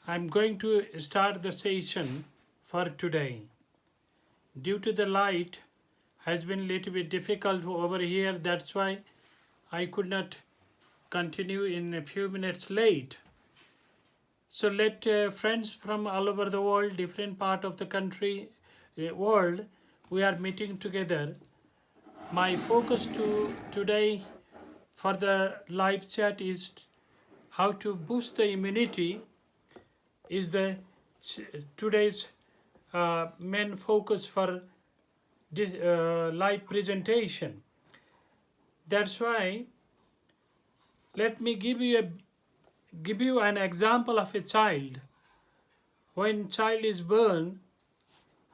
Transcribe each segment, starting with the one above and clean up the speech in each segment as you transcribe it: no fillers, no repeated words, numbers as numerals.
I'm going to start the session for today. Due to the light has been a little bit difficult over here, that's why I could not continue in a few minutes late. So let friends from all over the world, different part of the country, world, we are meeting together. My focus today for the live chat is how to boost the immunity is the today's main focus for this live presentation. That's why let me give you an example of a child. When child is born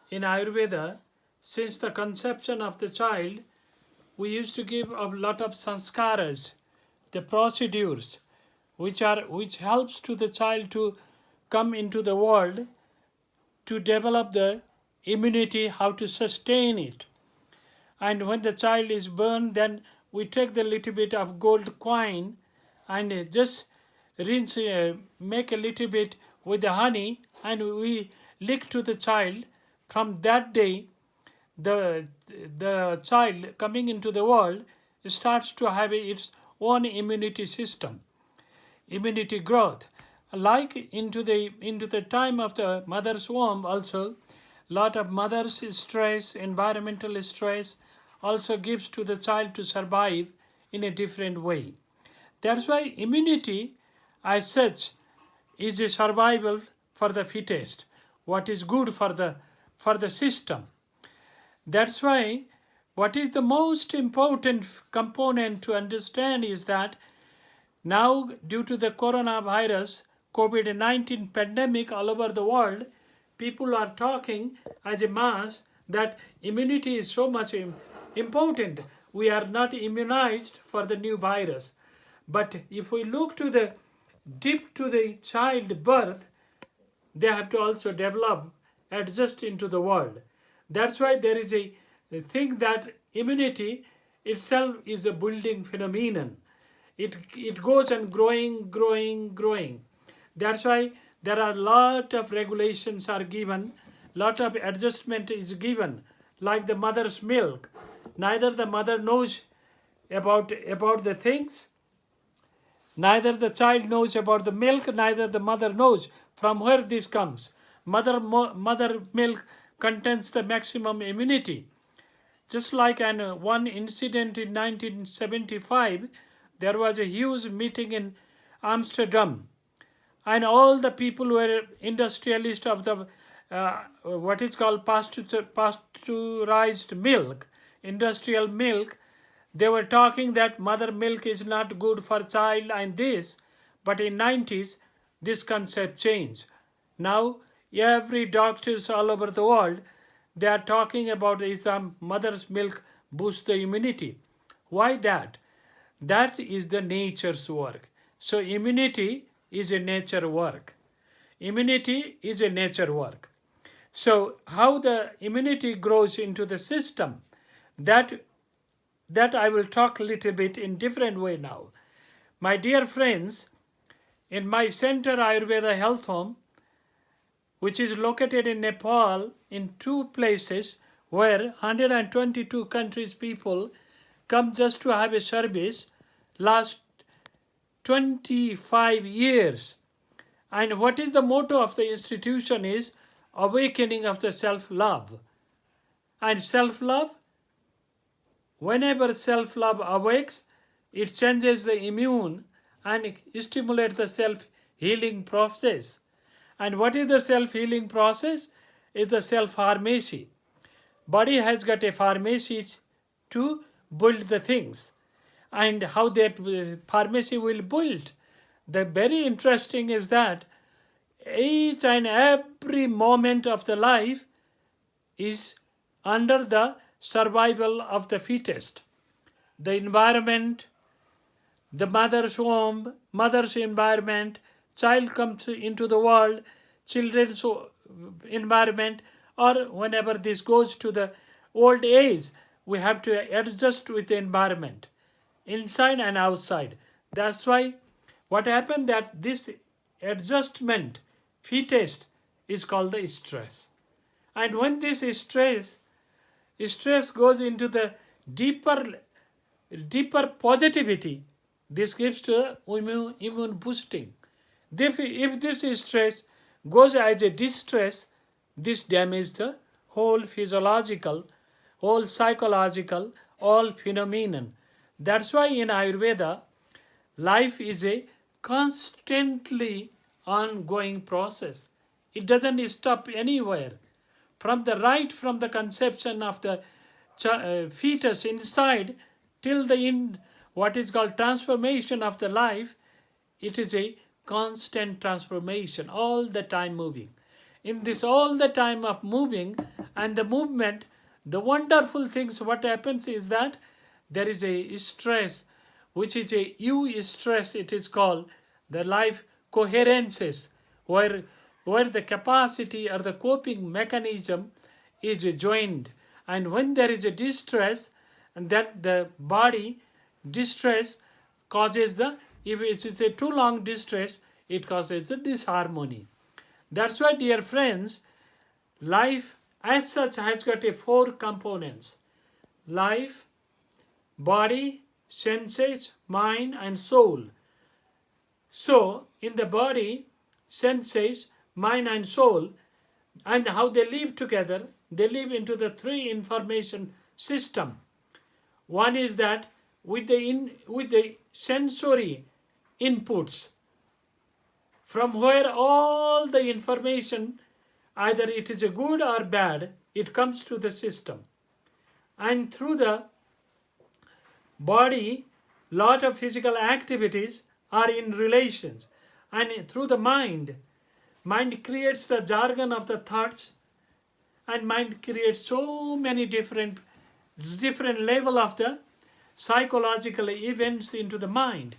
in Ayurveda, since the conception of the child, we used to give a lot of sanskaras, the procedures, which helps to the child to come into the world, to develop the immunity, how to sustain it. And when the child is born, then we take the little bit of gold coin and just rinse, make a little bit with the honey, and we lick to the child. From that day, the child coming into the world starts to have its own immunity system, immunity growth. Like into the time of the mother's womb also, lot of mother's stress, environmental stress also gives to the child to survive in a different way. That's why immunity as such is a survival for the fittest, what is good for the system. That's why what is the most important component to understand is that now due to the coronavirus, COVID-19 pandemic all over the world, people are talking as a mass that immunity is so much important. We are not immunized for the new virus. But if we look to the deep to the child birth, they have to also develop, adjust into the world. That's why there is a thing that immunity itself is a building phenomenon. It goes and growing. That's why there are a lot of regulations are given, lot of adjustment is given, like the mother's milk. Neither the mother knows about the things, neither the child knows about the milk, neither the mother knows from where this comes. Mother milk contains the maximum immunity. Just like one incident in 1975, there was a huge meeting in Amsterdam, and all the people were industrialists of the what is called pasteurized milk, industrial milk. They were talking that mother milk is not good for child and this, but in 90s this concept changed. Now every doctors all over the world, they are talking about is the mother's milk boosts the immunity. Why that? That is the nature's work. So immunity is a nature work. Immunity is a nature work. So how the immunity grows into the system, that I will talk a little bit in different way now. My dear friends, in my center Ayurveda Health Home, which is located in Nepal, in two places where 122 countries people come just to have a service last 25 years. And what is the motto of the institution is awakening of the self-love. And self-love, whenever self-love awakes, it changes the immune and stimulates the self-healing process. And what is the self-healing process? Is the self-pharmacy. Body has got a pharmacy to build the things. And how that pharmacy will build. The very interesting is that each and every moment of the life is under the survival of the fittest. The environment, the mother's womb, mother's environment, child comes into the world, children's environment, or whenever this goes to the old age, we have to adjust with the environment, inside and outside. That's why what happened that this adjustment fetus is called the stress. And when this stress goes into the deeper positivity, this gives to immune boosting. If this stress goes as a distress, this damages the whole physiological, whole psychological, all phenomenon. That's why in Ayurveda, life is a constantly ongoing process. It doesn't stop anywhere. From the conception of the fetus inside till what is called transformation of the life, it is a constant transformation, all the time moving. In this all the time of moving and the movement, the wonderful things, what happens is that there is a stress, which is a stress, it is called the life coherences, where the capacity or the coping mechanism is joined. And when there is a distress, and then the body distress causes if it is a too long distress, it causes the disharmony. That's why, dear friends, life as such has got 4 components: life, body, senses, mind, and soul. So, in the body, senses, mind, and soul, and how they live together, they live into the 3 information system. One is that with the sensory inputs, from where all the information, either it is a good or bad, it comes to the system. And through the body, lot of physical activities are in relations. And through the mind creates the jargon of the thoughts, and mind creates so many different level of the psychological events into the mind.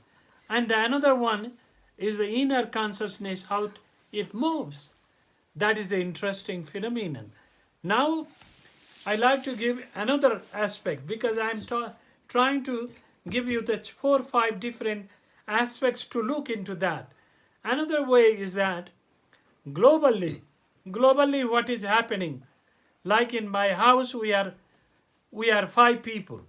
And another one is the inner consciousness, how it moves. That is the interesting phenomenon. Now, I like to give another aspect, because I am trying to give you the 4 or 5 different aspects to look into that. Another way is that globally what is happening, like in my house, we are 5 people.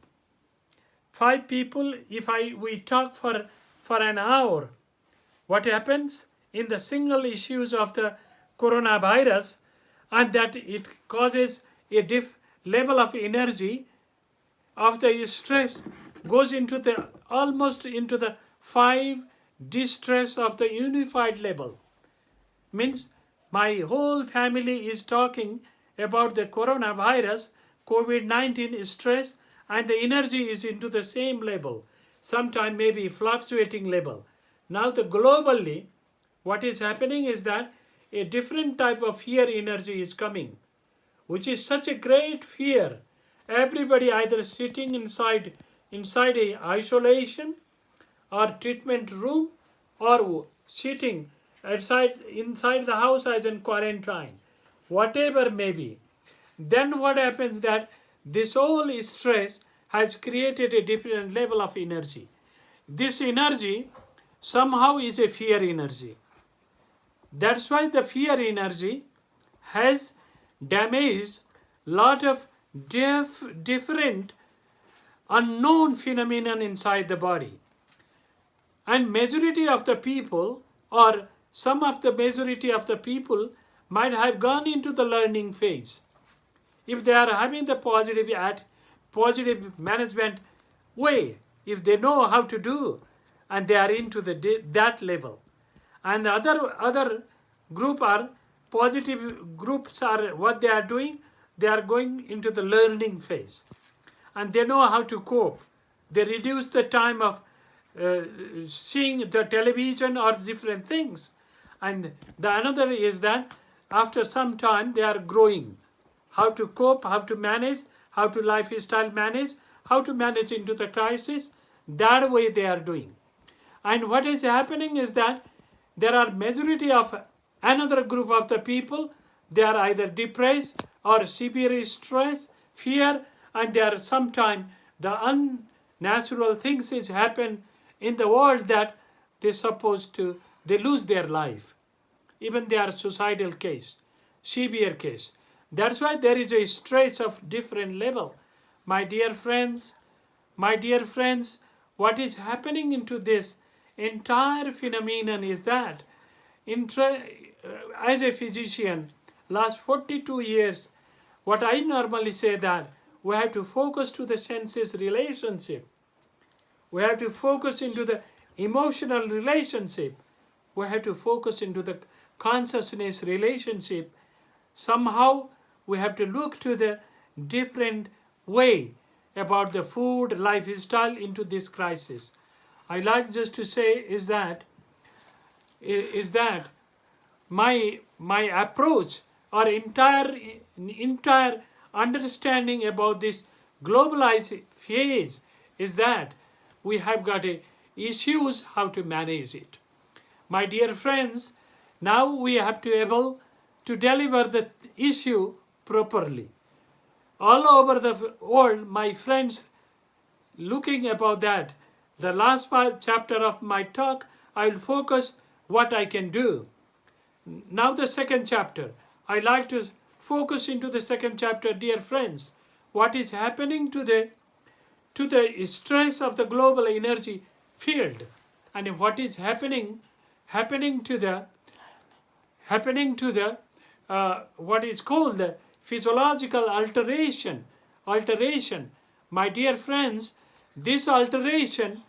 5 people, if we talk for an hour, what happens in the single issues of the coronavirus, and that it causes a level of energy of the stress goes into almost into the 5 distress of the unified level. Means my whole family is talking about the coronavirus, COVID-19 stress, and the energy is into the same level, sometime maybe fluctuating level. Now globally, what is happening is that a different type of fear energy is coming, which is such a great fear. Everybody either sitting inside a isolation or treatment room, or sitting inside the house as in quarantine, whatever may be. Then what happens that this whole stress has created a different level of energy. This energy somehow is a fear energy. That's why the fear energy has damaged lot of different unknown phenomenon inside the body. And majority of the people, or some of the majority of the people, might have gone into the learning phase. If they are having the positive management way, if they know how to do, and they are into that level. And the other group are positive groups, are what they are doing, they are going into the learning phase. And they know how to cope. They reduce the time of seeing the television or different things. And the another is that after some time they are growing. How to cope, how to manage, how to lifestyle manage, how to manage into the crisis. That way they are doing. And what is happening is that there are majority of another group of the people, they are either depressed or severe stress, fear, and there are sometimes the unnatural things is happen in the world that they lose their life. even they are suicidal case, severe case. That's why there is a stress of different level. My dear friends, what is happening into this entire phenomenon is that as a physician, last 42 years, what I normally say that we have to focus to the senses relationship. We have to focus into the emotional relationship. We have to focus into the consciousness relationship. Somehow we have to look to the different way about the food, lifestyle into this crisis. I like just to say is that my approach or entire understanding about this globalized phase is that we have got issues how to manage it. My dear friends, now we have to able to deliver the issue properly. All over the world, my friends, looking about that, the last chapter of my talk, I will focus what I can do. Now the second chapter, I like to focus into the second chapter, dear friends. What is happening to the stress of the global energy field, and what is happening to the what is called the physiological alteration. My dear friends, this alteration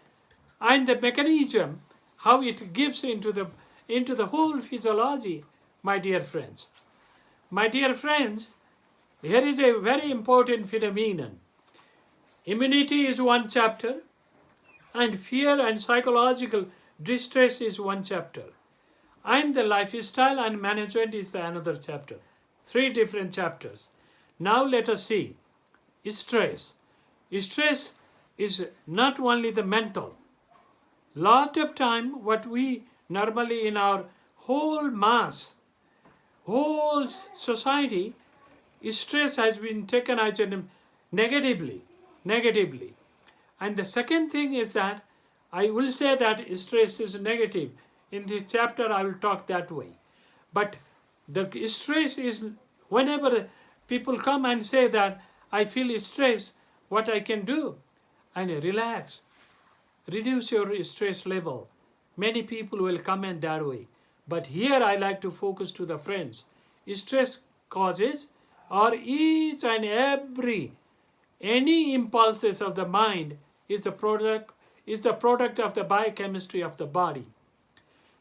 and the mechanism how it gives into the whole physiology, my dear friends. My dear friends, here is a very important phenomenon. Immunity is one chapter, and fear and psychological distress is one chapter, and the lifestyle and management is the another chapter. 3 different chapters. Now let us see stress. Stress is not only the mental. Lot of time what we normally in our whole society, stress has been taken as negatively. And the second thing is that I will say that stress is negative. In this chapter I will talk that way. But the stress is whenever people come and say that I feel stress, what I can do? And relax. Reduce your stress level. Many people will comment that way. But here I like to focus to the friends. Stress causes or each and every any impulses of the mind is the product of the biochemistry of the body.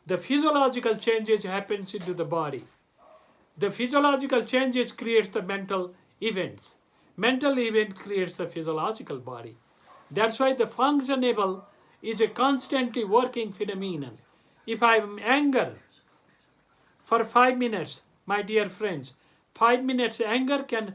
The physiological changes happens into the body. The physiological changes creates the mental events. Mental event creates the physiological body. That's why the functionable is a constantly working phenomenon. If I am anger for 5 minutes, my dear friends, 5 minutes anger can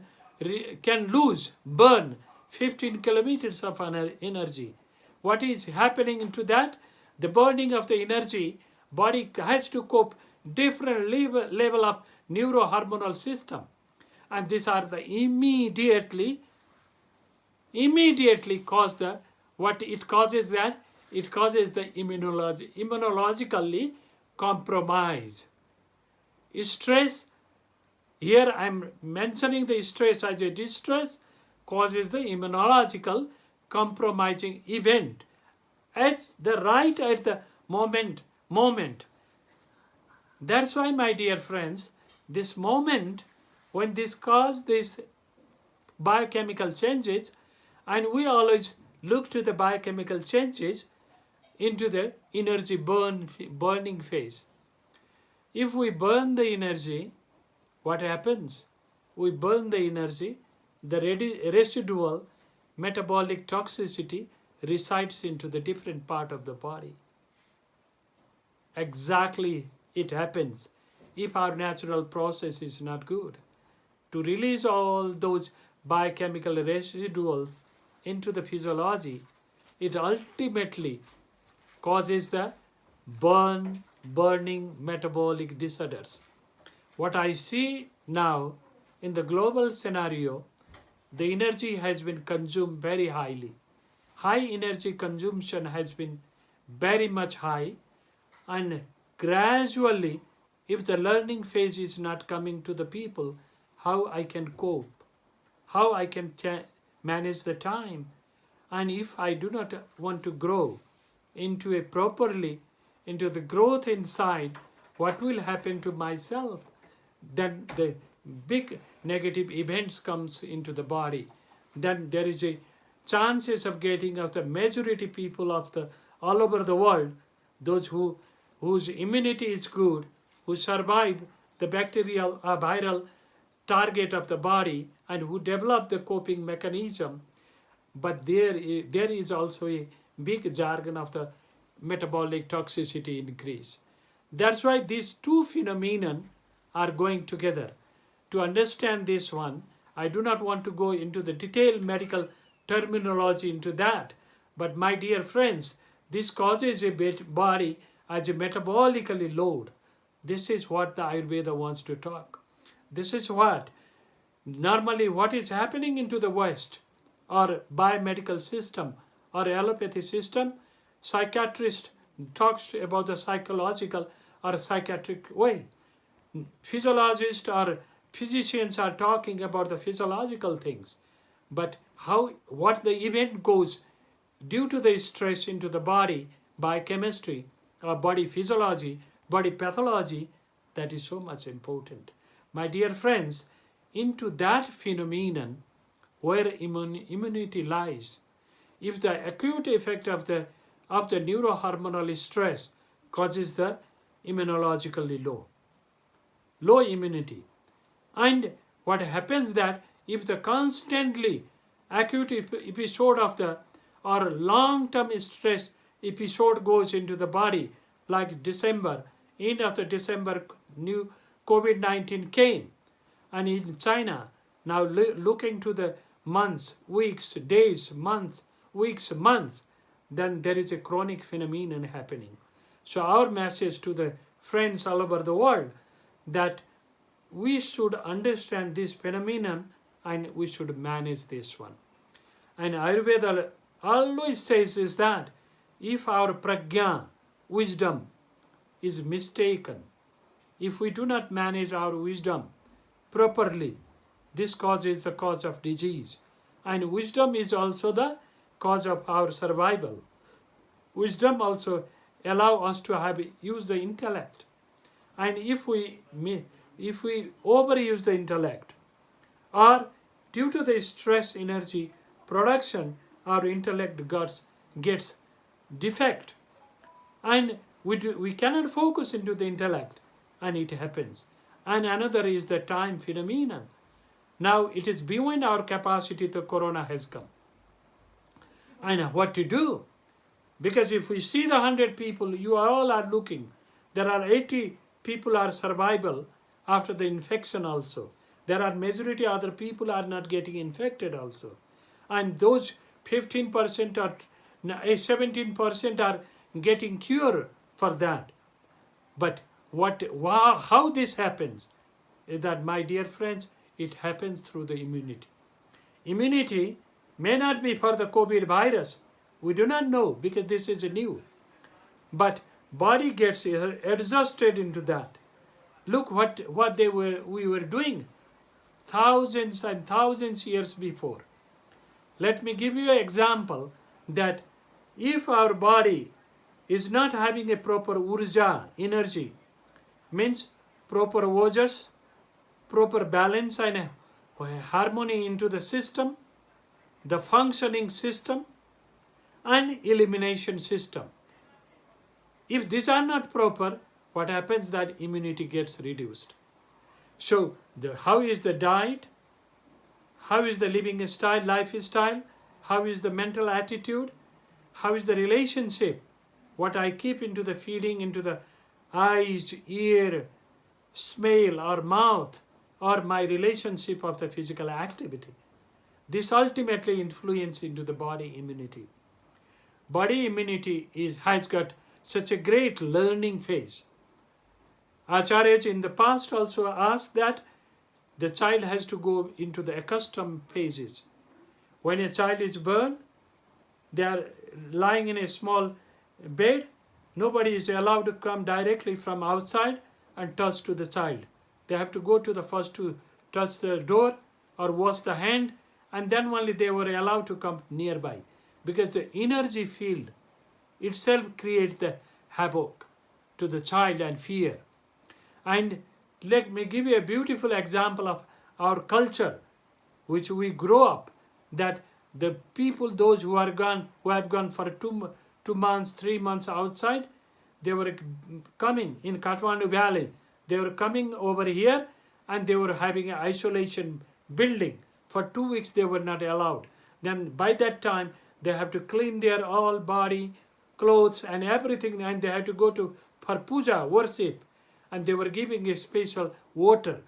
burn 15 kilometers of energy. What is happening into that? The burning of the energy, body has to cope different level of neurohormonal system. And these are the immediately cause the, what it causes that? It causes the immunologically compromise. Stress, here I am mentioning the stress as a distress, causes the immunological compromising event at the moment. That's why, my dear friends, this moment when this cause this biochemical changes, and we always look to the biochemical changes into the energy burning phase. If we burn the energy, what happens? We burn the energy, the residual metabolic toxicity resides into the different part of the body. Exactly it happens if our natural process is not good. To release all those biochemical residuals into the physiology, it ultimately causes the burning metabolic disorders. What I see now in the global scenario, the energy has been consumed very highly. High energy consumption has been very much high, and gradually if the learning phase is not coming to the people, how I can cope, how I can manage the time, and if I do not want to grow into a properly, into the growth inside, what will happen to myself? Then the big negative events comes into the body. Then there is a chances of getting of the majority people of the all over the world, those whose immunity is good, who survive the bacterial or viral target of the body and who develop the coping mechanism. But there is also a big jargon of the metabolic toxicity increase. That's why these two phenomena are going together. To understand this one, I do not want to go into the detailed medical terminology into that. But my dear friends, this causes a body as a metabolically load. This is what the Ayurveda wants to talk. This is what normally what is happening into the West or biomedical system or allopathy system. Psychiatrist talks about the psychological or psychiatric way. Physiologists or physicians are talking about the physiological things. But what the event goes due to the stress into the body, biochemistry, or body physiology, body pathology, that is so much important. My dear friends, into that phenomenon where immunity lies, if the acute effect of the neurohormonal stress causes the immunologically low immunity, and what happens that if the constantly acute episode of the or long-term stress episode goes into the body, like December, end of the December, new COVID-19 came, and in China, now looking to the months, weeks, days, months, weeks, months, then there is a chronic phenomenon happening. So our message to the friends all over the world that we should understand this phenomenon and we should manage this one. And Ayurveda always says is that if our prajna, wisdom, is mistaken, if we do not manage our wisdom properly, this causes the cause of disease. And wisdom is also the cause of our survival. Wisdom also allow us to use the intellect. And if we overuse the intellect, or due to the stress energy production, our intellect gets defect, and we cannot focus into the intellect, and it happens. And another is the time phenomenon. Now it is beyond our capacity. The corona has come, and what to do? Because if we see the 100 people, you all are looking, there are 80 people are survival after the infection also. There are majority other people are not getting infected also. And those 15% or 17% are getting cure for that. But how this happens is that, my dear friends, it happens through the immunity. Immunity may not be for the COVID virus. We do not know because this is new. But body gets adjusted into that. Look what we were doing thousands and thousands years before. Let me give you an example that if our body is not having a proper urja, energy, means proper ojas, proper balance and harmony into the system, the functioning system, and elimination system. If these are not proper, what happens that immunity gets reduced. So how is the diet? How is the living style, lifestyle? How is the mental attitude? How is the relationship? What I keep into the feeding into the eyes, ear, smell or mouth, or my relationship of the physical activity. This ultimately influences into the body immunity. Body immunity has got such a great learning phase. Acharyas in the past also asked that the child has to go into the accustomed phases. When a child is born, they are lying in a small bed. Nobody is allowed to come directly from outside. and touch to the child. They have to go to the first to touch the door or wash the hand, and then only they were allowed to come nearby, because the energy field itself creates the havoc to the child and fear. And let me give you a beautiful example of our culture, which we grow up, that the people, those who have gone for 2 months, 3 months outside, they were coming in Kathmandu Valley. They were coming over here and they were having an isolation building. For 2 weeks they were not allowed. Then by that time they have to clean their all body, clothes and everything, and they have to go to for puja, worship, and they were giving a special water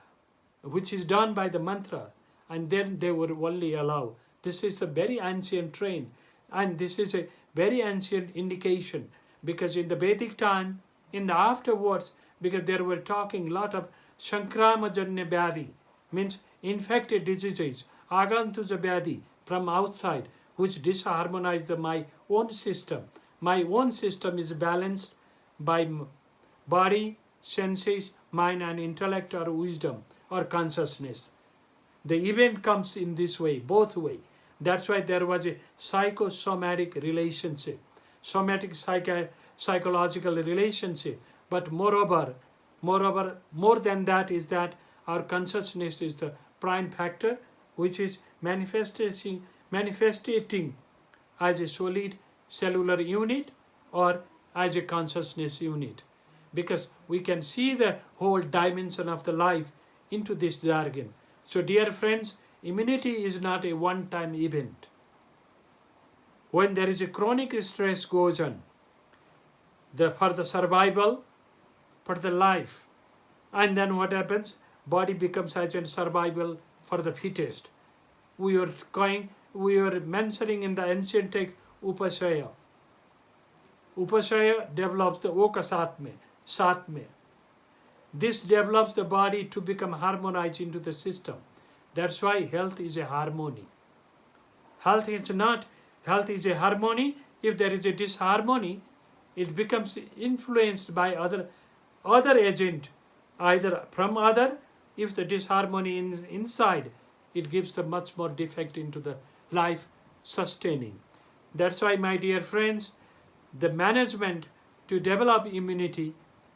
which is done by the mantra, and then they were only allowed. This is a very ancient trend, and this is a very ancient indication, because in the Vedic time, in the afterwards, because they were talking a lot of Shankramajanya Vyadhi, means infected diseases, Agantuja Vyadhi from outside, which disharmonize my own system. My own system is balanced by body, senses, mind and intellect or wisdom or consciousness. The event comes in this way, both way. That's why there was a psychosomatic relationship, somatic psychological relationship. But moreover, more than that is that our consciousness is the prime factor, which is manifesting as a solid cellular unit or as a consciousness unit, because we can see the whole dimension of the life into this jargon. So dear friends, immunity is not a one-time event. When there is a chronic stress goes on, for the survival, for the life, and then what happens? Body becomes as a survival for the fittest. We are mentioning in the ancient text Upashaya. Upashaya develops the Oka Satme. This develops the body to become harmonized into the system. That's why health is a harmony. Health is a harmony. If there is a disharmony, it becomes influenced by other agent, either from other. If the disharmony is inside, it gives the much more defect into the life sustaining. That's why, my dear friends, the management to develop immunity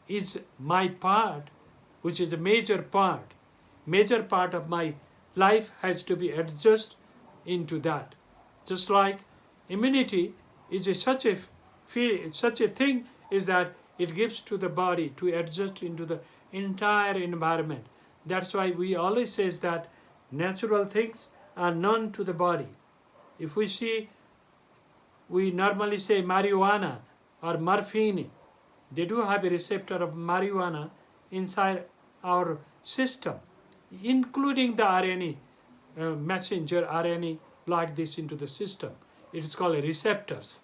is my part, which is a major part. Major part of my life has to be adjusted into that. Just like immunity is such a thing, is that it gives to the body to adjust into the entire environment. That's why we always say that natural things are known to the body. If we normally say marijuana or morphine, they do have a receptor of marijuana inside our system, including the RNA, messenger RNA like this into the system. It is called receptors.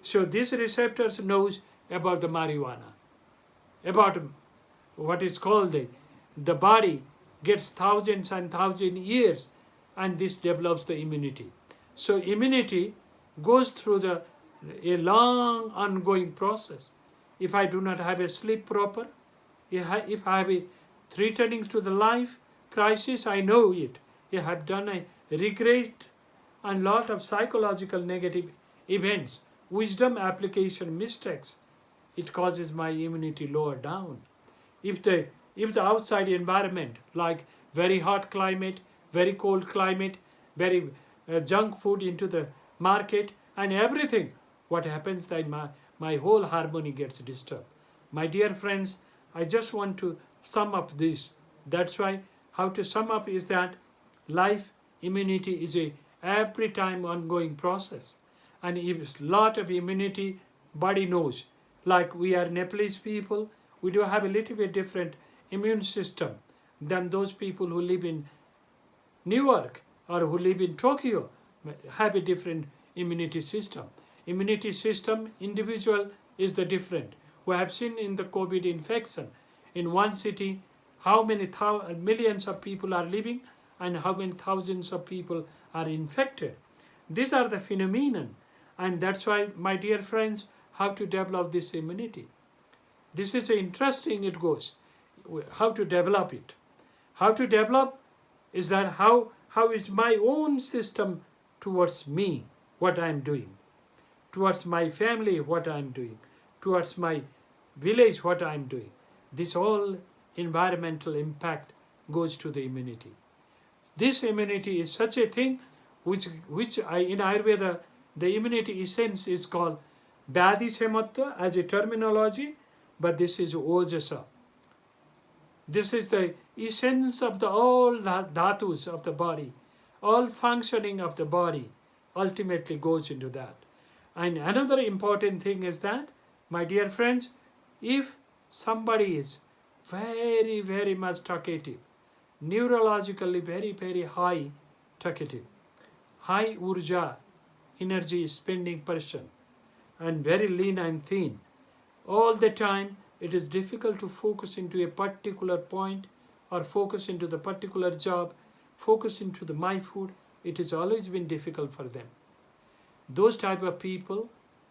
So these receptors knows about the marijuana, about what is called the body gets thousands and thousands years, and this develops the immunity. So immunity goes through a long ongoing process. If I do not have a sleep proper, if I have a threatening to the life crisis, I know it. I have done a regret and lot of psychological negative events, wisdom application mistakes. It causes my immunity lower down. If the outside environment, like very hot climate, very cold climate, very junk food into the market and everything, what happens that my whole harmony gets disturbed. My dear friends, I just want to sum up this. That's why how to sum up is that life immunity is a every time ongoing process, and if lot of immunity body knows. Like we are Nepalese people, we do have a little bit different immune system than those people who live in New York or who live in Tokyo, have a different immunity system. Immunity system individual is the different. We have seen in the COVID infection in one city how many millions of people are living and how many thousands of people are infected. These are the phenomenon, and that's why, my dear friends, how to develop this immunity. This is interesting. It goes. how to develop it. How to develop is that how is my own system towards me, what I am doing, towards my family, what I am doing, towards my village, what I am doing. This all environmental impact goes to the immunity. This immunity is such a thing which in Ayurveda, the immunity essence is called Vyadhi Samatva as a terminology, but this is Ojasa. This is the essence of the all dhatus of the body. All functioning of the body ultimately goes into that. And another important thing is that, my dear friends, if somebody is very, very much talkative, neurologically very, very high talkative, high urja, energy spending person, and very lean and thin, all the time it is difficult to focus into a particular point or focus into the particular job, focus into the my food. It has always been difficult for them. Those type of people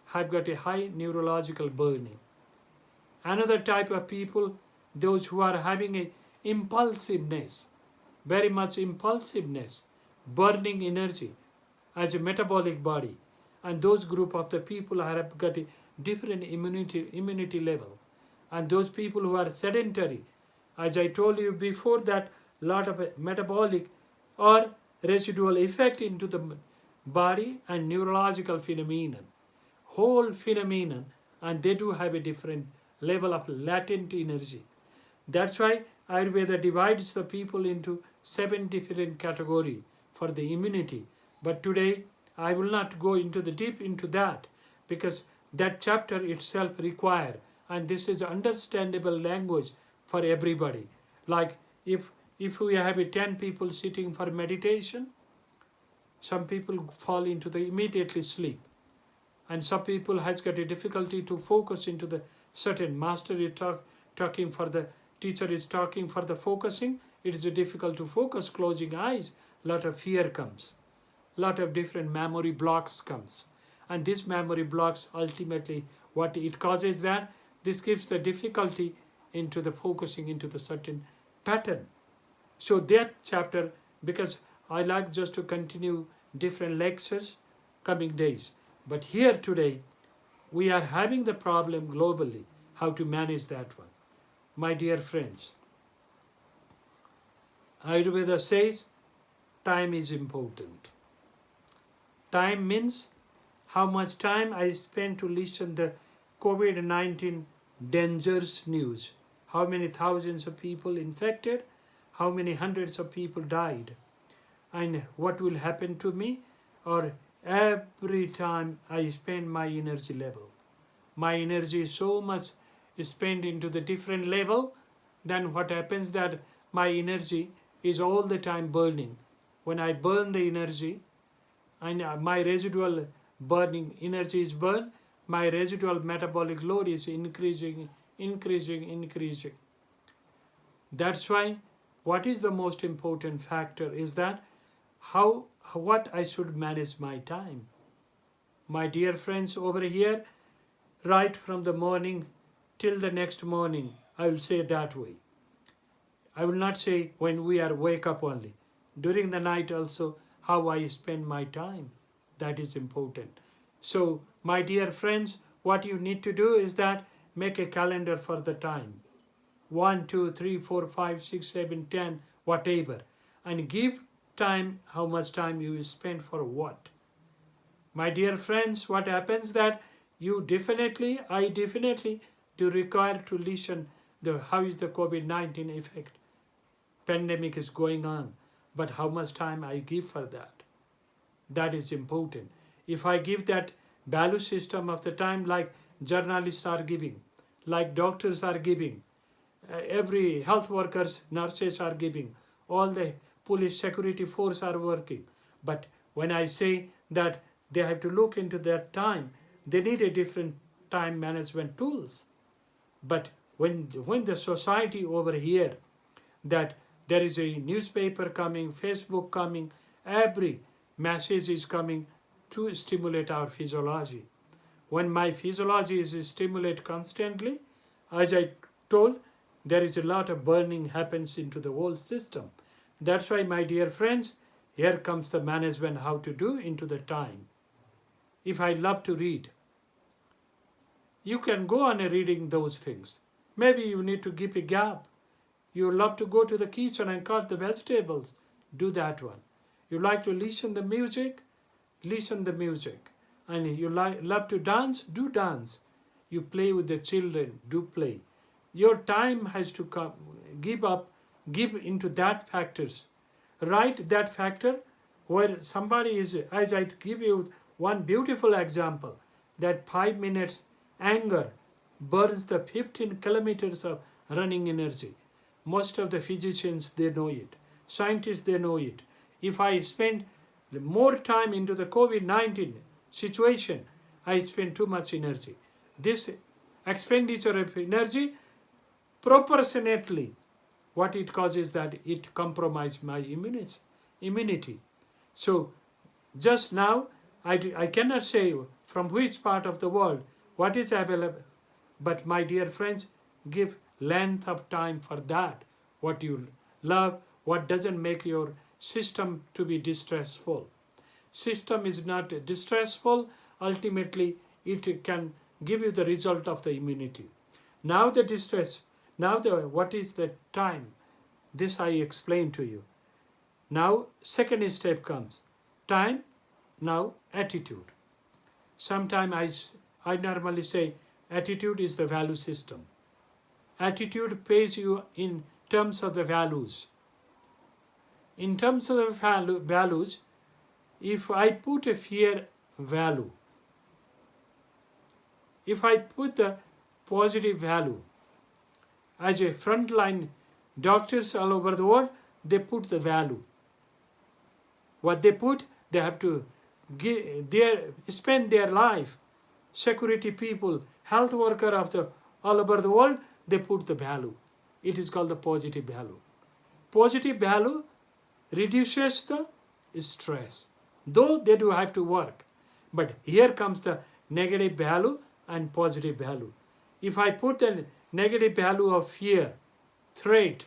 have got a high neurological burning. Another type of people, those who are having a impulsiveness, very much impulsiveness, burning energy as a metabolic body, and those group of the people have got a different immunity level. And those people who are sedentary, as I told you before, that lot of metabolic or residual effect into the body and neurological phenomenon, whole phenomenon, and they do have a different level of latent energy. That's why Ayurveda divides the people into 7 different categories for the immunity. But today I will not go into the deep into that, because that chapter itself require, and this is understandable language for everybody. Like if we have 10 people sitting for meditation, some people fall into the immediately sleep, and some people has got a difficulty to focus into the certain master is talking for the teacher is talking for the focusing. It is difficult to focus, closing eyes. Lot of fear comes, lot of different memory blocks comes, and this memory blocks ultimately what it causes, that this gives the difficulty into the focusing into the certain pattern. So that chapter, because I like just to continue different lectures coming days, but here today we are having the problem globally, how to manage that one. My dear friends, Ayurveda says time is important. Time means how much time I spend to listen the COVID-19 dangerous news. How many thousands of people infected, how many hundreds of people died, and what will happen to me, or every time I spend my energy level. My energy is so much spent into the different level, then what happens that my energy is all the time burning. When I burn the energy, and my residual burning energy is burned, my residual metabolic load is increasing. That's why what is the most important factor is that what I should manage my time. My dear friends over here, right from the morning till the next morning, I will say that way. I will not say when we are wake up only. During the night also, how I spend my time. That is important. So, my dear friends, what you need to do is that make a calendar for the time. 1, 2, 3, 4, 5, 6, 7, 10, whatever. And give time, how much time you spend for what. My dear friends, what happens that I definitely do require to listen how is the COVID-19 effect. Pandemic is going on, but how much time I give for that. That is important. If I give that value system of the time, like journalists are giving, like doctors are giving, every health workers, nurses are giving, all the police security force are working. But when I say that they have to look into that time, they need a different time management tools. But when the society over here, that there is a newspaper coming, Facebook coming, every message is coming to stimulate our physiology. When my physiology is stimulated constantly, as I told, there is a lot of burning happens into the whole system. That's why, my dear friends, here comes the management how to do into the time. If I love to read, you can go on reading those things. Maybe you need to give a gap. You love to go to the kitchen and cut the vegetables, do that one. You like to listen the music, listen the music. And you love to dance, do dance. You play with the children, do play. Your time has to come, give into that factors. Write that factor where somebody is, as I give you one beautiful example, that 5 minutes anger burns the 15 kilometers of running energy. Most of the physicians, they know it. Scientists, they know it. If I spend more time into the COVID-19 situation, I spend too much energy. This expenditure of energy, proportionately, what it causes that it compromises my immunity. So just now, I cannot say from which part of the world what is available, but my dear friends, give length of time for that, what you love, what doesn't make your system to be distressful. System is not distressful, ultimately it can give you the result of the immunity. Now the distress, what is the time? This I explained to you. Now second step comes, time, now attitude. Sometimes I normally say attitude is the value system. Attitude pays you in terms of the values. In terms of the values, if I put a fear value, if I put the positive value, as a frontline doctors all over the world, they put the value. What they put, they have to spend their life. Security people, health worker of the all over the world, they put the value. It is called the positive value. Positive value reduces the stress, though they do have to work. But here comes the negative value and positive value. If I put the negative value of fear, threat,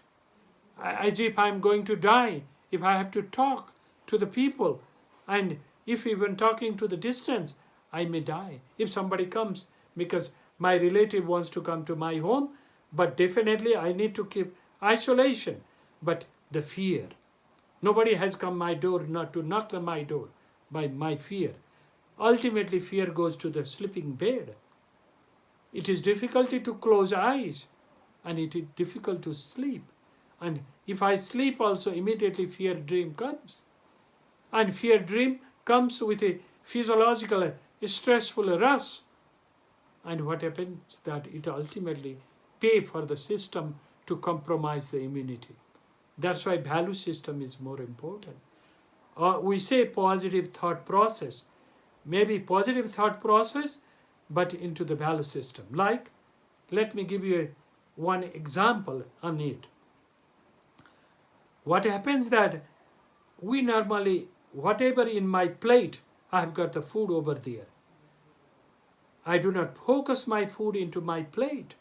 as if I'm going to die, if I have to talk to the people, and if even talking to the distance, I may die. If somebody comes, because my relative wants to come to my home, but definitely I need to keep isolation. But the fear, nobody has come my door, not to knock on my door by my fear. Ultimately, fear goes to the sleeping bed. It is difficulty to close eyes, and it is difficult to sleep. And if I sleep also, immediately fear dream comes. And fear dream comes with a physiological, stressful rush. And what happens that it ultimately pay for the system to compromise the immunity. That's why value system is more important. We say positive thought process. Maybe positive thought process, but into the value system. Like, let me give you one example on it. What happens that we normally, whatever in my plate, I have got the food over there. I do not focus my food into my plate.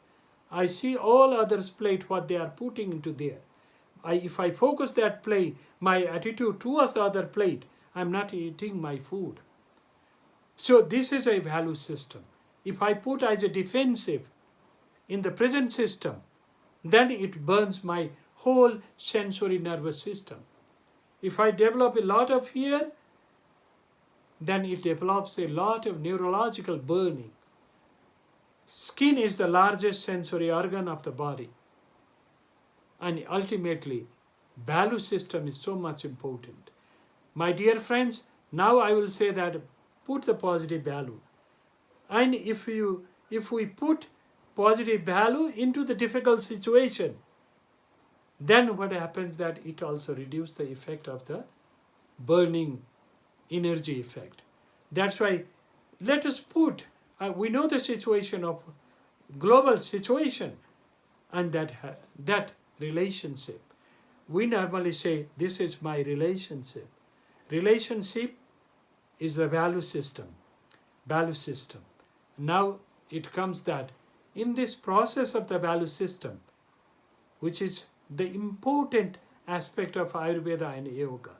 I see all others' plate, what they are putting into there. If I focus that plate, my attitude towards the other plate, I'm not eating my food. So this is a value system. If I put as a defensive in the present system, then it burns my whole sensory nervous system. If I develop a lot of fear, then it develops a lot of neurological burning. Skin is the largest sensory organ of the body. And ultimately, value system is so much important. My dear friends, now I will say that put the positive value. And if we put positive value into the difficult situation, then what happens that it also reduces the effect of the burning energy effect. That's why let us put, we know the situation of global situation and that relationship. We normally say, this is my relationship. Relationship is the value system. Value system. Now it comes that in this process of the value system, which is the important aspect of Ayurveda and yoga.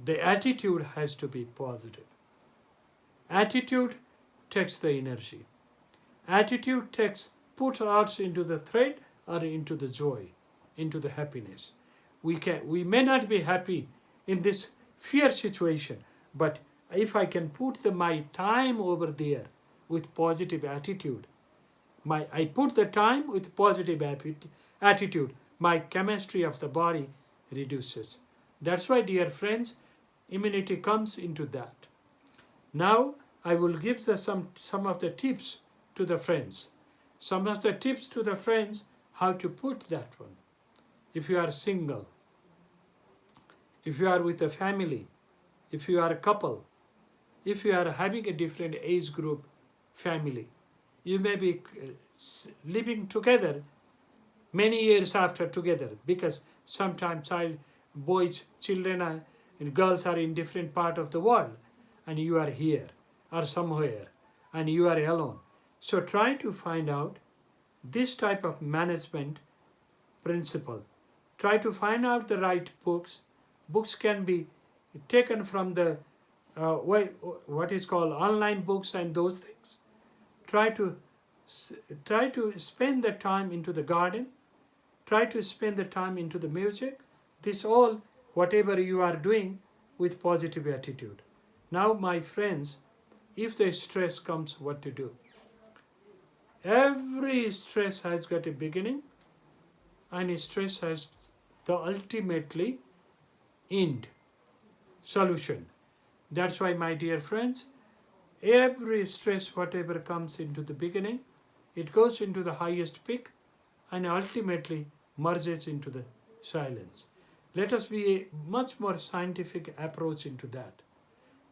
The attitude has to be positive. Attitude takes the energy. Attitude puts us into the thread or into the joy, into the happiness. We may not be happy in this fear situation, but if I can put my time over there with positive attitude, I put the time with positive attitude, my chemistry of the body reduces. That's why, dear friends, immunity comes into that. Now, I will give some of the tips to the friends. Some of the tips to the friends how to put that one. If you are single, if you are with a family, if you are a couple, if you are having a different age group family, you may be living together many years after together, because sometimes children and girls are in different part of the world, and you are here or somewhere, and you are alone. So try to find out this type of management principle. Try to find out the right books. Books can be taken from the what is called online books and those things. Try to spend the time into the garden. Try to spend the time into the music. This all, whatever you are doing, with positive attitude. Now, my friends, if the stress comes, what to do? Every stress has got a beginning, and stress has the ultimately end solution. That's why, my dear friends, every stress, whatever comes into the beginning, it goes into the highest peak and ultimately merges into the silence. Let us be a much more scientific approach into that.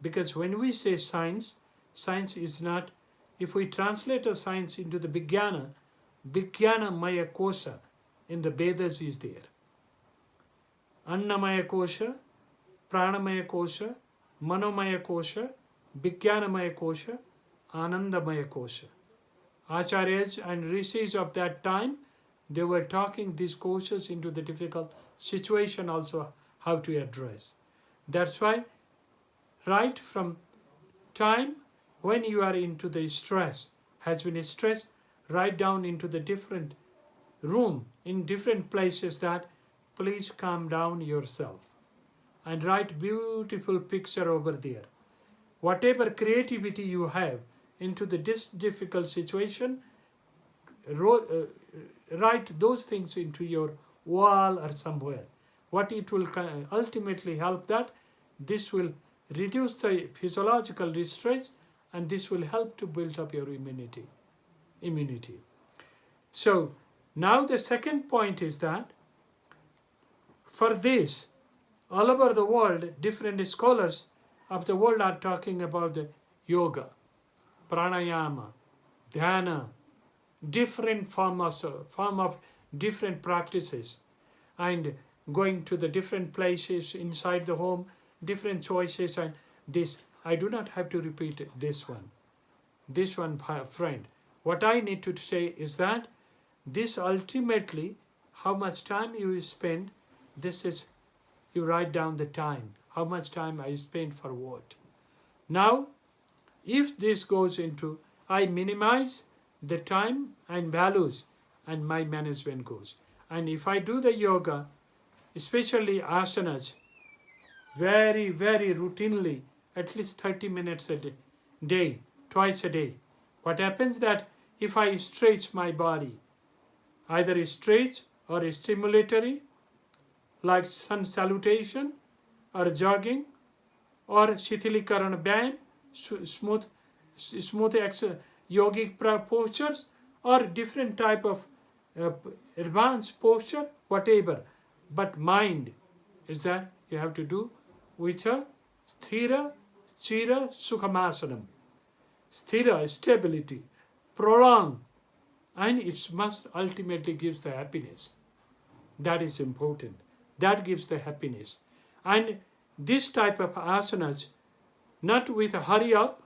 Because when we say science, science is not, if we translate a science into the Vijnana Maya Kosha in the Vedas is there. Annamaya Kosha, Pranamaya Kosha, Manomaya Kosha, Vijnanamaya Kosha, Anandamaya Kosha. Acharyas and rishis of that time, they were talking these koshas into the difficult situation also, how to address. That's why right from time when you are into the stress, has been stressed, right down into the different room, in different places, that please calm down yourself and write beautiful picture over there. Whatever creativity you have into the difficult situation, write those things into your wall or somewhere. What it will ultimately help that, this will reduce the physiological distress, and this will help to build up your immunity. So now the second point is that for this, all over the world, different scholars of the world are talking about the yoga, pranayama, dhyana, different form of different practices, and going to the different places inside the home, different choices, and this. I do not have to repeat this one. This one, friend. What I need to say is that this ultimately, how much time you spend, this is, you write down the time. How much time I spend for what. Now, if this goes into, I minimize the time and values, and my management goes. And if I do the yoga, especially asanas, very, very routinely, at least 30 minutes a day, twice a day, what happens that if I stretch my body, either stretch or stimulatory, like sun salutation or jogging or shithilikaran band, smooth yogic postures, or different type of advanced posture, whatever. But mind is that you have to do with a sthira, chira, sukhamasanam. Sthira, stability, prolong, and it must ultimately gives the happiness. That is important. That gives the happiness. And this type of asanas, not with a hurry up,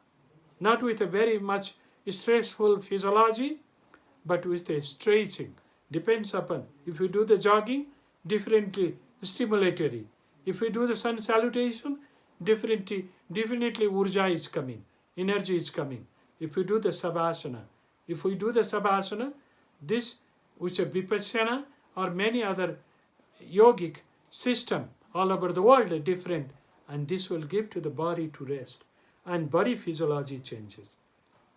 not with a very much stressful physiology, but with a stretching. Depends upon, if you do the jogging, differently stimulatory. If we do the sun salutation, definitely urja is coming, energy is coming. If we do the savasana, this which is vipassana or many other yogic system all over the world are different, and this will give to the body to rest and body physiology changes.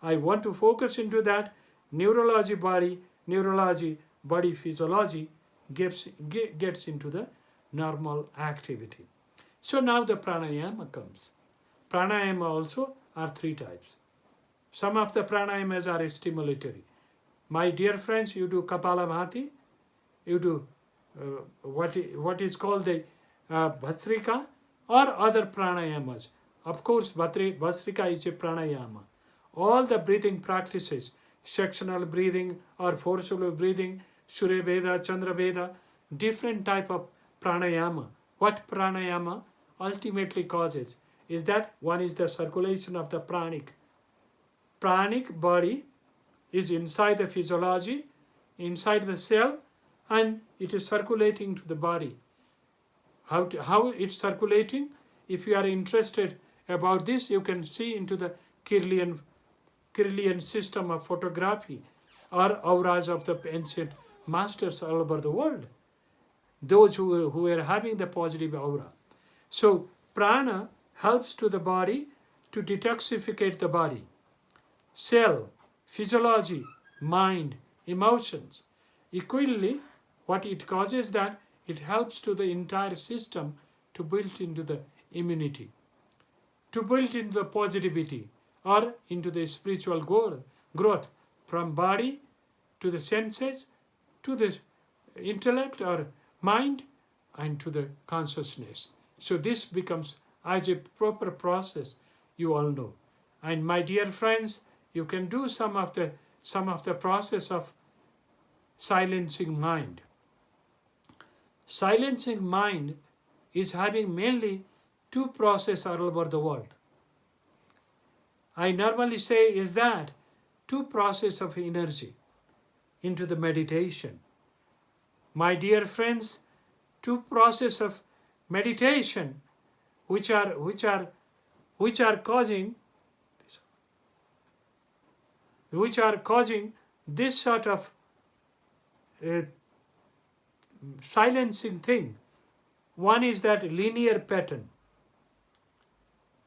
I want to focus into that neurology, body physiology gets into the normal activity. So now the pranayama comes. Pranayama also are 3 types. Some of the pranayamas are stimulatory. My dear friends, you do Kapalabhati, you do what is called the Bhastrika or other pranayamas. Of course, Bhastrika is a pranayama. All the breathing practices, sectional breathing or forcible breathing, Surya Veda, Chandra Veda, different type of pranayama. What pranayama ultimately causes is that one is the circulation of the pranic. Pranic body is inside the physiology, inside the cell, and it is circulating to the body. How it's circulating? If you are interested about this, you can see into the Kirlian system of photography or auras of the ancient masters all over the world. Those who are having the positive aura. So prana helps to the body to detoxificate the body. Cell, physiology, mind, emotions. Equally, what it causes that it helps to the entire system to build into the immunity, to build into the positivity or into the spiritual growth from body to the senses, to the intellect or mind and to the consciousness. So this becomes as a proper process, you all know. And my dear friends, you can do some of the process of silencing mind. Silencing mind is having mainly 2 processes all over the world. I normally say is that 2 processes of energy into the meditation. My dear friends, 2 processes of meditation which are causing this sort of silencing thing. One is that linear pattern.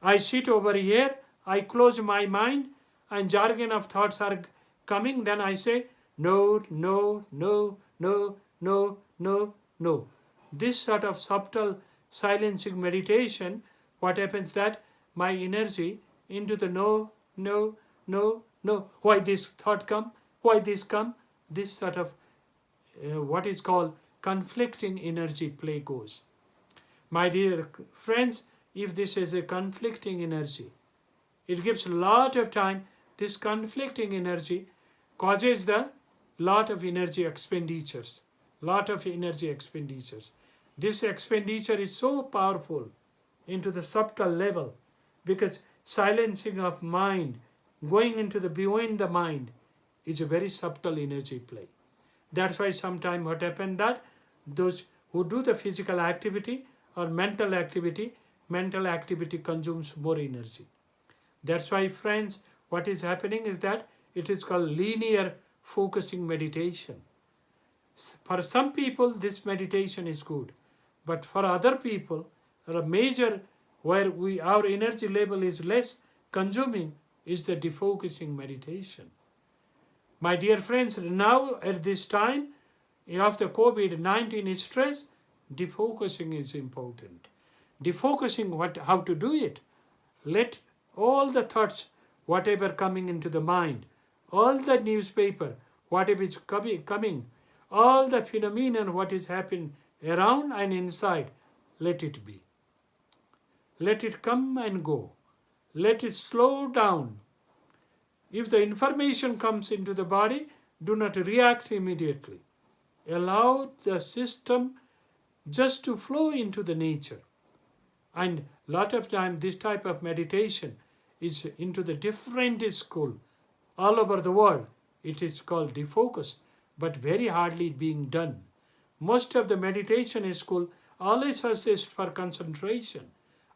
I sit over here, I close my mind, and jargon of thoughts are coming, then I say, no, no, no, no, no, no, no. This sort of subtle silencing meditation, what happens that my energy into the no, no, no, no. Why this thought come? Why this come? This sort of what is called conflicting energy play goes. My dear friends, if this is a conflicting energy, it gives a lot of time. This conflicting energy causes the lot of energy expenditures. This expenditure is so powerful into the subtle level because silencing of mind, going into the beyond the mind is a very subtle energy play. That's why sometimes what happened that those who do the physical activity or mental activity consumes more energy. That's why, friends, what is happening is that it is called linear focusing meditation. For some people, this meditation is good, but for other people, a major where our energy level is less consuming is the defocusing meditation. My dear friends, now at this time of the COVID-19 stress, defocusing is important. Defocusing, how to do it? Let all the thoughts, whatever coming into the mind, all the newspaper, whatever is coming, all the phenomenon, what is happening around and inside, let it be. Let it come and go. Let it slow down. If the information comes into the body, do not react immediately. Allow the system just to flow into the nature. And a lot of time this type of meditation is into the different school all over the world. It is called defocus. but very hardly being done. Most of the meditation school always suggests for concentration,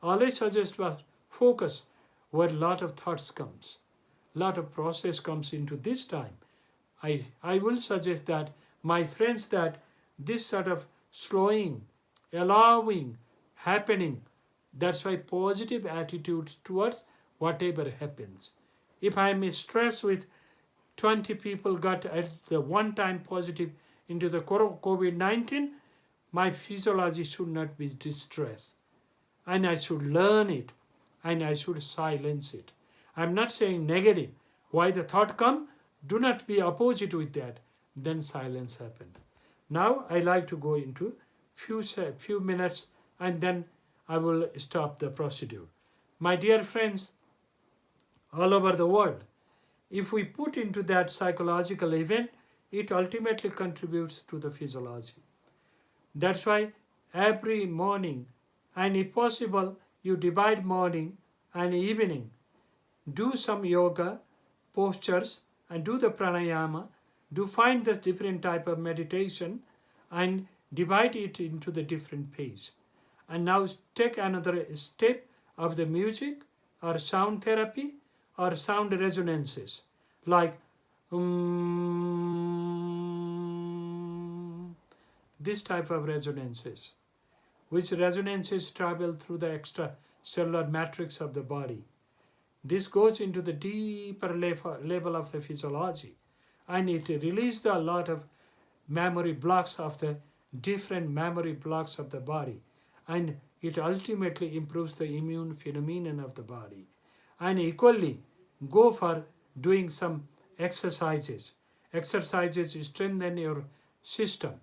always suggests for focus, where a lot of thoughts comes, lot of process comes into this time. I will suggest that, my friends, that this sort of slowing, allowing, happening, that's why positive attitudes towards whatever happens. If I am stressed with 20 people got at the one time positive into the COVID-19, my physiology should not be distressed. And I should learn it, and I should silence it. I'm not saying negative. Why the thought come? Do not be opposite with that. Then silence happened. Now I like to go into few minutes, and then I will stop the procedure. My dear friends, all over the world, if we put into that psychological event, it ultimately contributes to the physiology. That's why every morning, and if possible, you divide morning and evening, do some yoga, postures, and do the pranayama, do find the different type of meditation, and divide it into the different pace. And now take another step of the music or sound therapy or sound resonances, like this type of resonances, which resonances travel through the extracellular matrix of the body. This goes into the deeper level of the physiology, and it releases a lot of memory blocks of the different memory blocks of the body, and it ultimately improves the immune phenomenon of the body. And equally, go for doing some exercises. Exercises strengthen your system,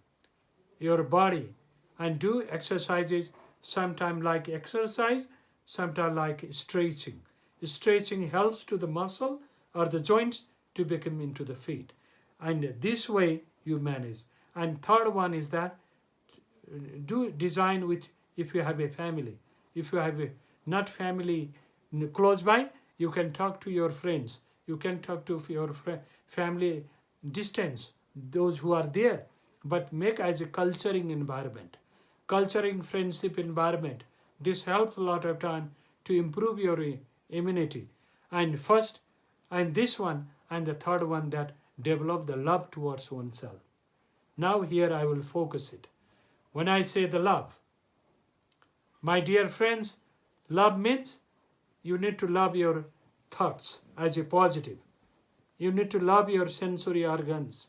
your body, and do exercises sometimes like exercise, sometimes like stretching. Stretching helps to the muscle or the joints to become into the feet. And this way you manage. And third one is that do design with, if you have a family. If you have a not family close by, you can talk to your friends. You can talk to your family distance, those who are there. But make as a culturing environment, culturing friendship environment. This helps a lot of time to improve your immunity. And first, and this one, and the third one, that develop the love towards oneself. Now here I will focus it. When I say the love, my dear friends, love means you need to love your thoughts as a positive. You need to love your sensory organs.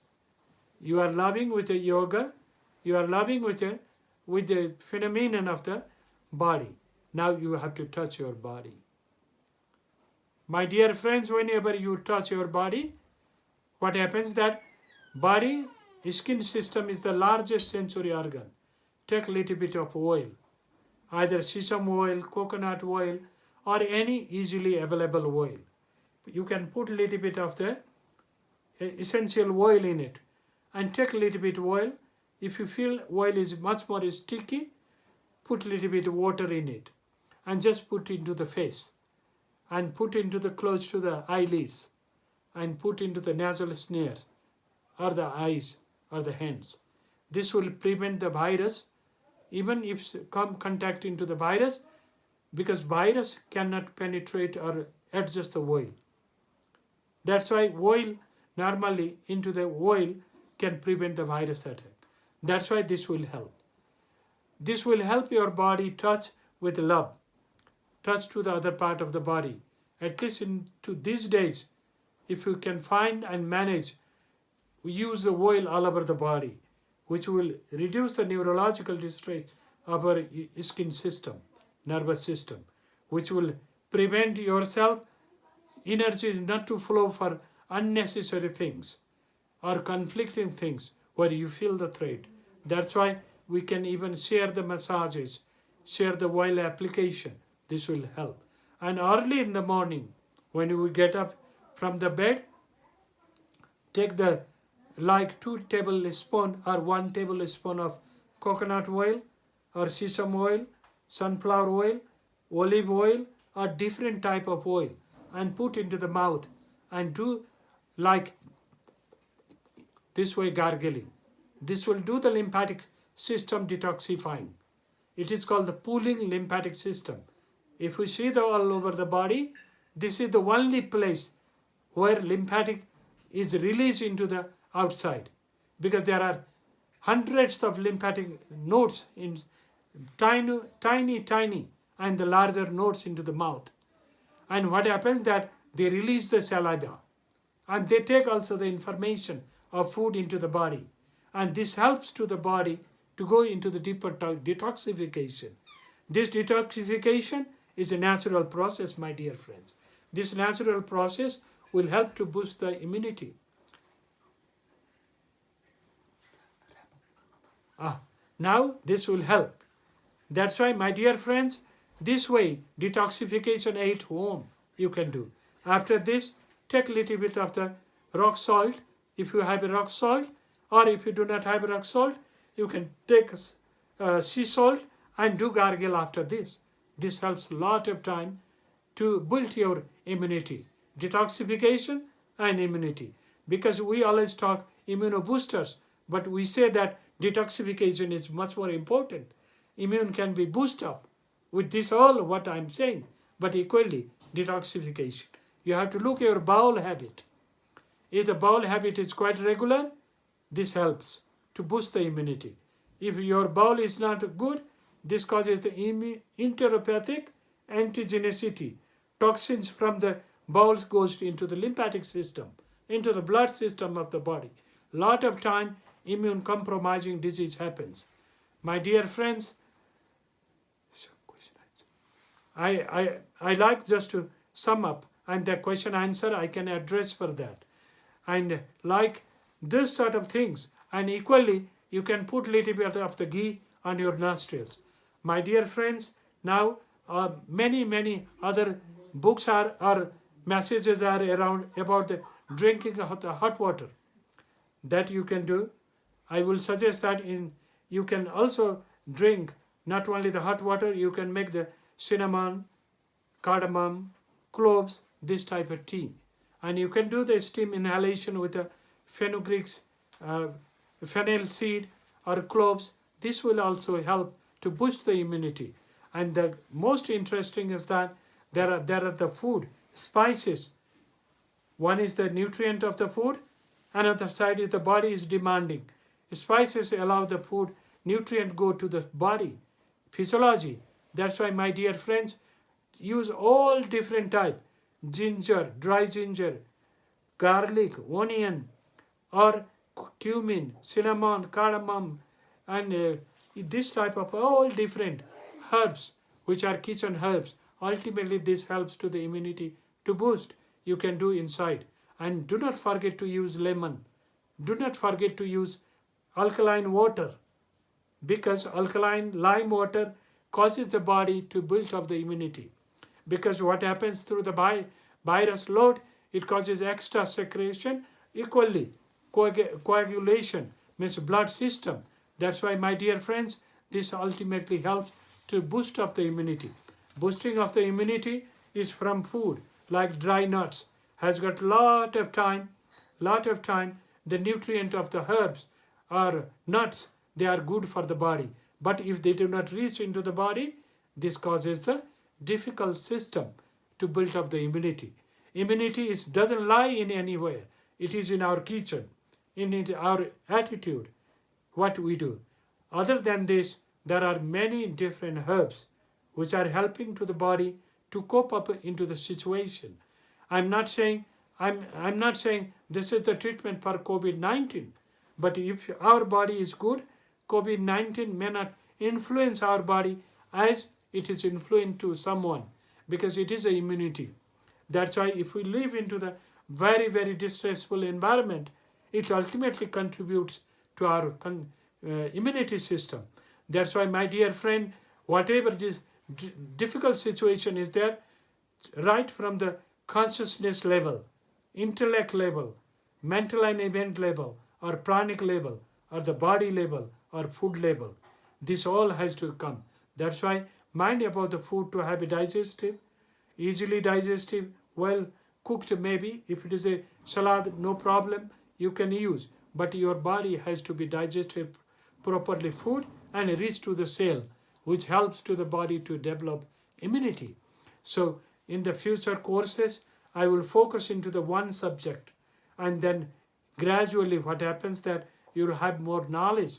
You are loving with the yoga. You are loving with the phenomenon of the body. Now you have to touch your body. My dear friends, whenever you touch your body, what happens that body, skin system is the largest sensory organ. Take a little bit of oil, either sesame oil, coconut oil, or any easily available oil. You can put a little bit of the essential oil in it, and take a little bit of oil. If you feel oil is much more sticky, put a little bit of water in it, and just put into the face, and put into the close to the eyelids, and put into the nasal snare, or the eyes, or the hands. This will prevent the virus, even if come contact into the virus, because virus cannot penetrate or adjust the oil. That's why oil, normally into the oil, can prevent the virus attack. That's why this will help. This will help your body touch with love, touch to the other part of the body. At least into these days, if you can find and manage, use the oil all over the body, which will reduce the neurological distress of our skin system, nervous system, which will prevent yourself energy not to flow for unnecessary things or conflicting things where you feel the threat. That's why we can even share the massages, share the oil application. This will help. And early in the morning, when you get up from the bed, take the like 2 tablespoons or 1 tablespoon of coconut oil or sesame oil, sunflower oil, olive oil, or different type of oil, and put into the mouth and do like this way gargling. This will do the lymphatic system detoxifying. It is called the pooling lymphatic system. If we see the all over the body, this is the only place where lymphatic is released into the outside, because there are hundreds of lymphatic nodes in tiny, and the larger nodes into the mouth. And what happens that they release the saliva, and they take also the information of food into the body, and this helps to the body to go into the deeper detoxification. This detoxification is a natural process, my dear friends. This natural process will help to boost the immunity. Now this will help. That's why, my dear friends, this way detoxification at home you can do. After this, take a little bit of the rock salt. If you have a rock salt, or if you do not have a rock salt, you can take sea salt and do gargle after this. This helps a lot of time to build your immunity, detoxification and immunity. Because we always talk immunoboosters, but we say that detoxification is much more important. Immune can be boosted up with this all what I'm saying, but equally detoxification. You have to look at your bowel habit. If the bowel habit is quite regular, this helps to boost the immunity. If your bowel is not good, this causes the enteropathic antigenicity. Toxins from the bowels goes into the lymphatic system, into the blood system of the body. Lot of time immune compromising disease happens. My dear friends, I like just to sum up, and the question answer I can address for that. And like this sort of things, and equally you can put little bit of the ghee on your nostrils. My dear friends, now many other books or messages are around about the drinking of the hot water that you can do. I will suggest that you can also drink not only the hot water, you can make the cinnamon, cardamom, cloves, this type of tea. And you can do the steam inhalation with the fenugreek, fennel seed or cloves. This will also help to boost the immunity. And the most interesting is that there are the food, spices. One is the nutrient of the food, another side is the body is demanding. Spices allow the food nutrient go to the body, physiology. That's why, my dear friends, use all different type, ginger, dry ginger, garlic, onion, or cumin, cinnamon, cardamom, and this type of all different herbs, which are kitchen herbs. Ultimately, this helps to the immunity to boost. You can do inside. And do not forget to use lemon. Do not forget to use alkaline water, because alkaline lime water causes the body to build up the immunity. Because what happens through the virus load, it causes extra secretion, equally coagulation, means blood system. That's why, my dear friends, this ultimately helps to boost up the immunity. Boosting of the immunity is from food, like dry nuts, has got lot of time, the nutrient of the herbs or nuts, they are good for the body. But if they do not reach into the body, this causes the difficult system to build up the immunity. Immunity doesn't lie in anywhere. It is in our kitchen, in our attitude, what we do. Other than this, there are many different herbs which are helping to the body to cope up into the situation. I'm not saying this is the treatment for COVID-19, but if our body is good, COVID-19 may not influence our body as it is influenced to someone, because it is an immunity. That's why if we live into the very, very distressful environment, it ultimately contributes to our immunity system. That's why, my dear friend, whatever this difficult situation is there, right from the consciousness level, intellect level, mental and event level, or pranic level, or the body level, or food level, this all has to come. That's why mind about the food to have a digestive, easily digestive, well cooked maybe. If it is a salad, no problem, you can use. but your body has to be digested properly food and reach to the cell, which helps to the body to develop immunity. So in the future courses, I will focus into the one subject, and then gradually what happens that you'll have more knowledge.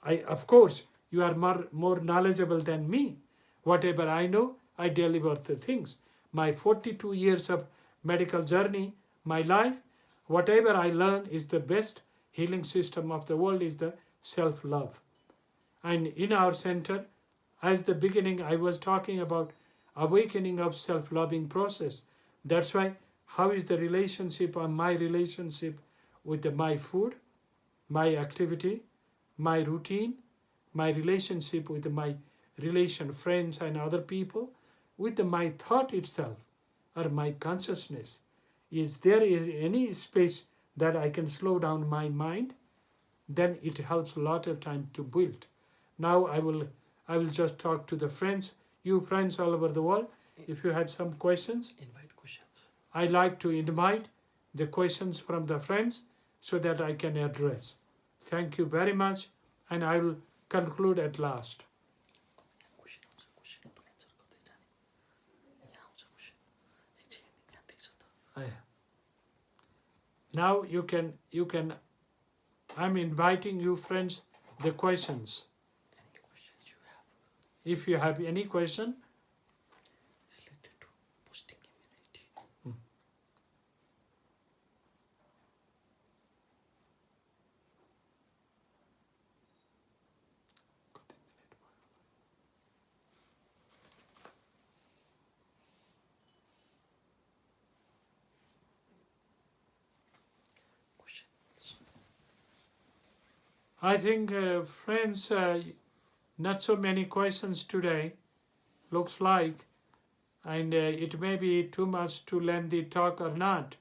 Of course, you are more knowledgeable than me. Whatever I know, I deliver the things. My 42 years of medical journey, my life, whatever I learn is the best healing system of the world is the self-love. And in our center, as the beginning, I was talking about awakening of self-loving process. That's why, how is the relationship or my relationship with my food, my activity, my routine, my relationship with my relation, friends and other people, with my thought itself or my consciousness. Is there any space that I can slow down my mind? Then it helps a lot of time to build. Now I will just talk to the friends, you friends all over the world. If you have some questions, invite questions. I like to invite the questions from the friends so that I can address. Thank you very much, and I will conclude at last. Now you can I'm inviting you friends the questions. Any questions you have If you have any question, related to boosting immunity. Questions. I think friends, not so many questions today, looks like, and it may be too much to lengthy talk or not.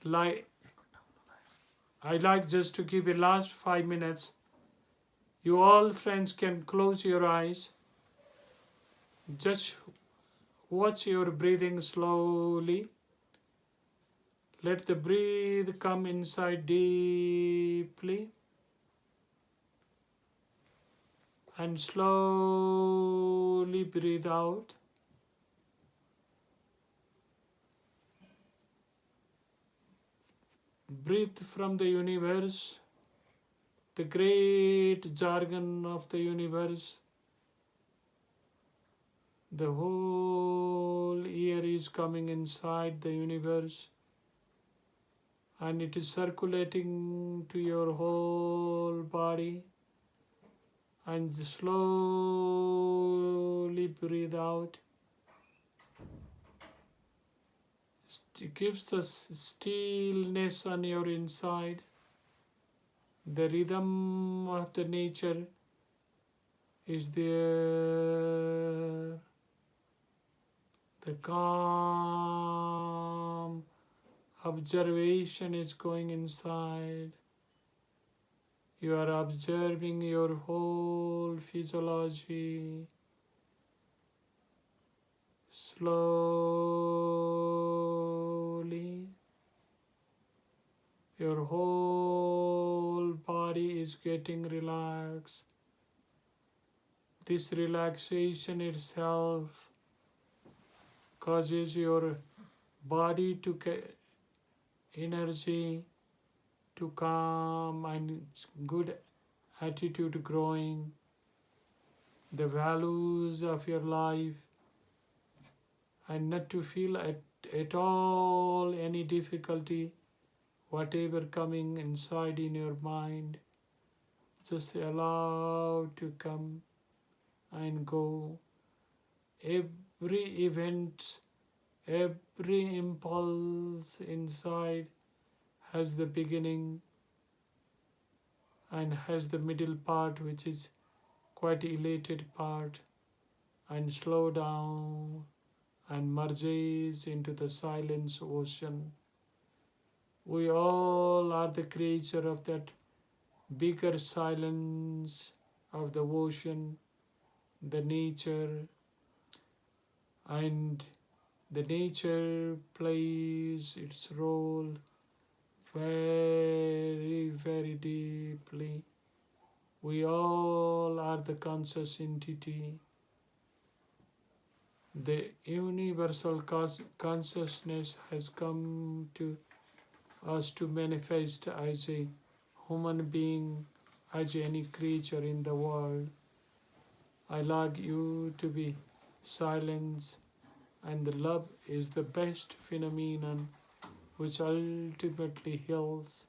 Like, I like just to give a last 5 minutes. You all friends can close your eyes. Just watch your breathing slowly. Let the breathe come inside deeply. And slowly breathe out. Breathe from the universe, the great jargon of the universe. The whole air is coming inside the universe, and it is circulating to your whole body. And slowly breathe out. It gives the stillness on your inside. The rhythm of the nature is there. The calm observation is going inside. You are observing your whole physiology. Slowly, your whole body is getting relaxed. This relaxation itself causes your body to get energy, to calm and good attitude growing, the values of your life, and not to feel at all any difficulty, whatever coming inside in your mind, just allow to come and go. Every event, every impulse inside has the beginning and has the middle part, which is quite elated part, and slow down and merges into the silence ocean. We all are the creature of that bigger silence of the ocean, the nature, and the nature plays its role very, very deeply. We all are the conscious entity. The universal consciousness has come to us to manifest as a human being, as any creature in the world. I like you to be silent, and the love is the best phenomenon which ultimately heals.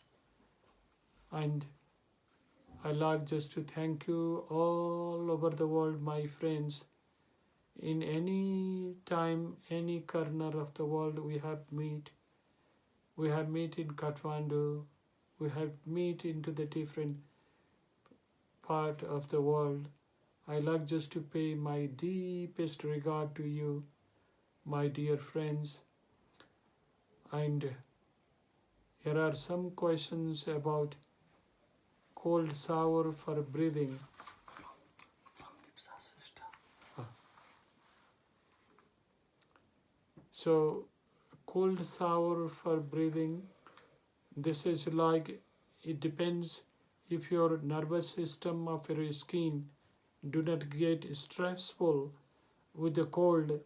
And I like just to thank you all over the world, my friends. In any time, any corner of the world we have meet. We have meet in Kathmandu. We have meet into the different part of the world. I like just to pay my deepest regard to you, my dear friends. And here are some questions about cold shower for breathing. So, cold shower for breathing, this is like, it depends if your nervous system of your skin do not get stressful with the cold,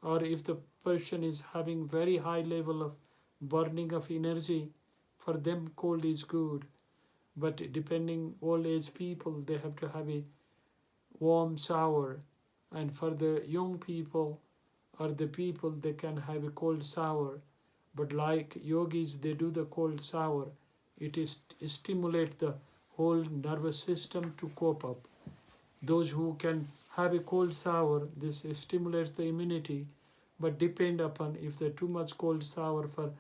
or if the person is having very high level of burning of energy, for them cold is good. But depending old age people, they have to have a warm shower, and for the young people or the people, they can have a cold shower. But like yogis, they do the cold shower. It stimulate the whole nervous system to cope up. Those who can have a cold shower, this stimulates the immunity, but depend upon if they're too much cold shower. For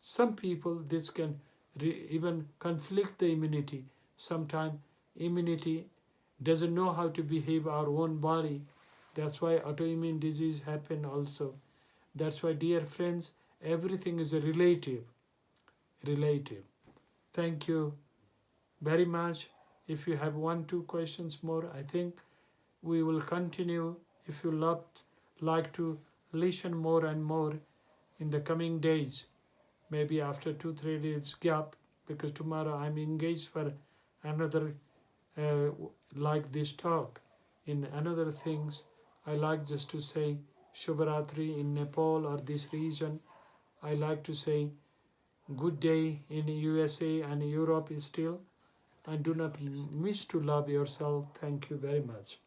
some people, this can even conflict the immunity. Sometimes immunity doesn't know how to behave our own body. That's why autoimmune disease happen also. That's why, dear friends, everything is a relative. Relative. Thank you very much. If you have 1-2 questions more, I think we will continue. If you like to listen more and more in the coming days, maybe after 2-3 days gap, because tomorrow I'm engaged for another like this talk in another things. I like just to say Shubharatri in Nepal or this region. I like to say good day in USA and Europe is still. And do not miss to love yourself. Thank you very much.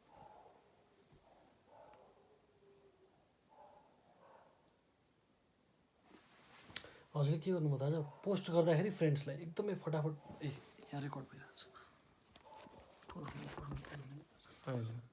हजुरले के गर्नुभयो दाजु post गर्दाखेरि फ्रेन्ड्सलाई एकदमै फटाफट यहाँ record भइरहेको छ Hello.